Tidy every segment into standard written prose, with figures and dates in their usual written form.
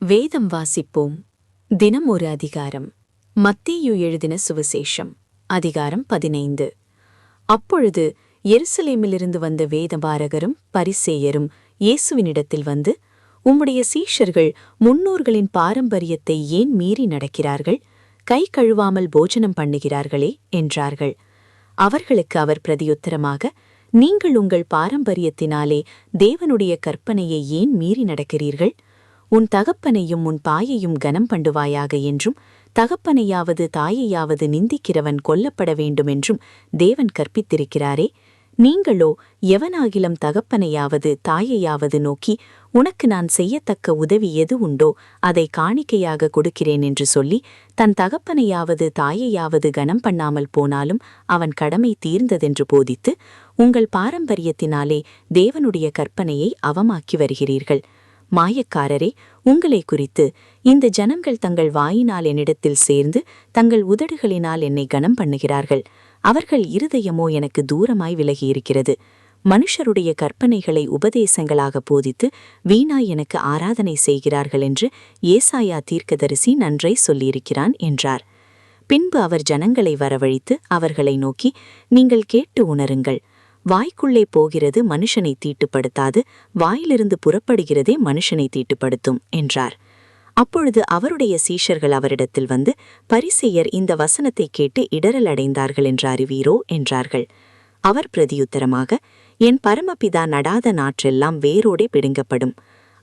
வேதம் வாசிப்போம். தினம் ஒரு அதிகாரம். மத்தேயு எழுதின சுவிசேஷம் அதிகாரம் 15. அப்பொழுது எருசலேமிலிருந்து வந்த வேதபாரகரும் பரிசேயரும் இயேசுவினிடத்தில் வந்து, உம்முடைய சீஷர்கள் முன்னோர்களின் பாரம்பரியத்தை ஏன் மீறி நடக்கிறார்கள்? கை கழுவாமல் போஜனம் பண்ணுகிறார்களே என்றார்கள். அவர்களுக்கு அவர் பிரதியுத்தரமாக, நீங்கள் உங்கள் பாரம்பரியத்தினாலே தேவனுடைய கற்பனையை ஏன் மீறி நடக்கிறீர்கள்? உன் தகப்பனையும் உன் தாயையும் கனம் பண்ணுவாயாக என்றும், தகப்பனையாவது தாயையாவது நிந்திக்கிறவன் கொல்லப்பட வேண்டுமென்றும் தேவன் கற்பித்திருக்கிறாரே. நீங்களோ எவனாகிலும் தகப்பனையாவது தாயையாவது நோக்கி, உனக்கு நான் செய்யத்தக்க உதவி எது உண்டோ அதை காணிக்கையாக கொடுக்கிறேன் என்று சொல்லி, தன் தகப்பனையாவது தாயையாவது கனம் பண்ணாமல் போனாலும் அவன் கடமை தீர்ந்ததென்று போதித்து, உங்கள் பாரம்பரியத்தினாலே தேவனுடைய கற்பனையை அவமாக்கி வருகிறீர்கள். மாயக்காரரே, உங்களை குறித்து இந்த ஜனங்கள் தங்கள் வாயினால் என்னிடத்தில் சேர்ந்து தங்கள் உதடுகளினால் என்னை கனம் பண்ணுகிறார்கள். அவர்கள் இருதயமோ எனக்கு தூரமாய் விலகியிருக்கிறது. மனுஷருடைய கற்பனைகளை உபதேசங்களாக போதித்து வீணாய் எனக்கு ஆராதனை செய்கிறார்கள் என்று ஏசாயா தீர்க்கதரிசி நன்றை சொல்லியிருக்கிறான் என்றார். பின்பு அவர் ஜனங்களை வரவழைத்து அவர்களை நோக்கி, நீங்கள் கேட்டு உணருங்கள். வாய்க்குள்ளே போகிறது மனுஷனை தீட்டுப்படுத்தாது, வாயிலிருந்து புறப்படுகிறதே மனுஷனை தீட்டுப்படுத்தும் என்றார். அப்பொழுது அவருடைய சீஷர்கள் அவரிடத்தில் வந்து, பரிசேயர் இந்த வசனத்தை கேட்டு இடரல் அடைந்தார்கள் என்று அறிவீரோ என்றார்கள். அவர் பிரதியுத்தரமாக, என் பரமபிதா நடாத நாற்றெல்லாம் வேரோடே பிடுங்கப்படும்.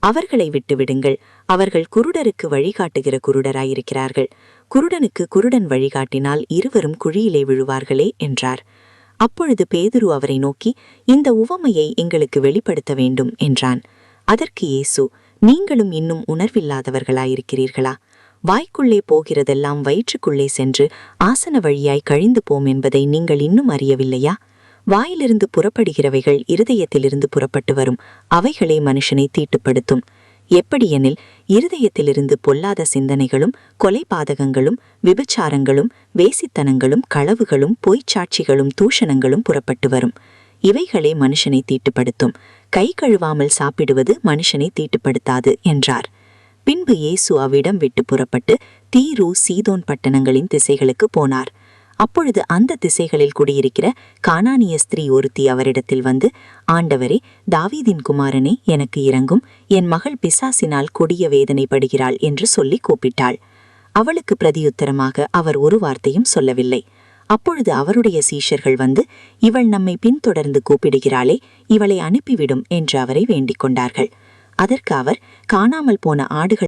அவர்களை விட்டுவிடுங்கள். அவர்கள் குருடருக்கு வழிகாட்டுகிற குருடராயிருக்கிறார்கள். குருடனுக்கு குருடன் வழிகாட்டினால் இருவரும் குழியிலே விழுவார்களே என்றார். அப்பொழுது பேதுரு அவரை நோக்கி, இந்த உவமையை எங்களுக்கு வெளிப்படுத்த வேண்டும் என்றான். அதற்கு இயேசு, நீங்களும் இன்னும் உணர்வில்லாதவர்களாயிருக்கிறீர்களா? வாய்க்குள்ளே போகிறதெல்லாம் வயிற்றுக்குள்ளே சென்று ஆசன வழியாய் கழிந்து போம் என்பதை நீங்கள் இன்னும் அறியவில்லையா? வாயிலிருந்து புறப்படுகிறவைகள் இருதயத்திலிருந்து புறப்பட்டு வரும், அவைகளே மனுஷனை தீட்டுப்படுத்தும். எப்படியெனில் இருதயத்திலிருந்து பொல்லாத சிந்தனைகளும் கொலைபாதகங்களும் விபச்சாரங்களும் வேசித்தனங்களும் களவுகளும் பொய்ச்சாட்சிகளும் தூஷணங்களும் புறப்பட்டு வரும். இவைகளே மனுஷனை தீட்டுப்படுத்தும். கை கழுவாமல் சாப்பிடுவது மனுஷனை தீட்டுப்படுத்தாது என்றார். பின்பு இயேசு அவ்விடம் விட்டு புறப்பட்டு தீரு சீதோன் பட்டணங்களின் திசைகளுக்கு போனார். அப்பொழுது அந்த திசைகளில் குடியிருக்கிற கானானிய ஸ்திரீ ஒருத்தி அவரிடத்தில் வந்து, ஆண்டவரே, தாவீதின் குமாரனே, எனக்கு இரங்கும், என் மகள் பிசாசினால் கொடிய வேதனைப்படுகிறாள் என்று சொல்லி கூப்பிட்டாள். அவளுக்கு பிரதியுத்தரமாக அவர் ஒரு வார்த்தையும் சொல்லவில்லை. அப்பொழுது அவருடைய சீஷர்கள் வந்து, இவள் நம்மை பின்தொடர்ந்து கூப்பிடுகிறாளே, இவளை அனுப்பிவிடும் என்று அவரை வேண்டிக் கொண்டார்கள். அதற்கு அவர், காணாமல் போன ஆடுகள்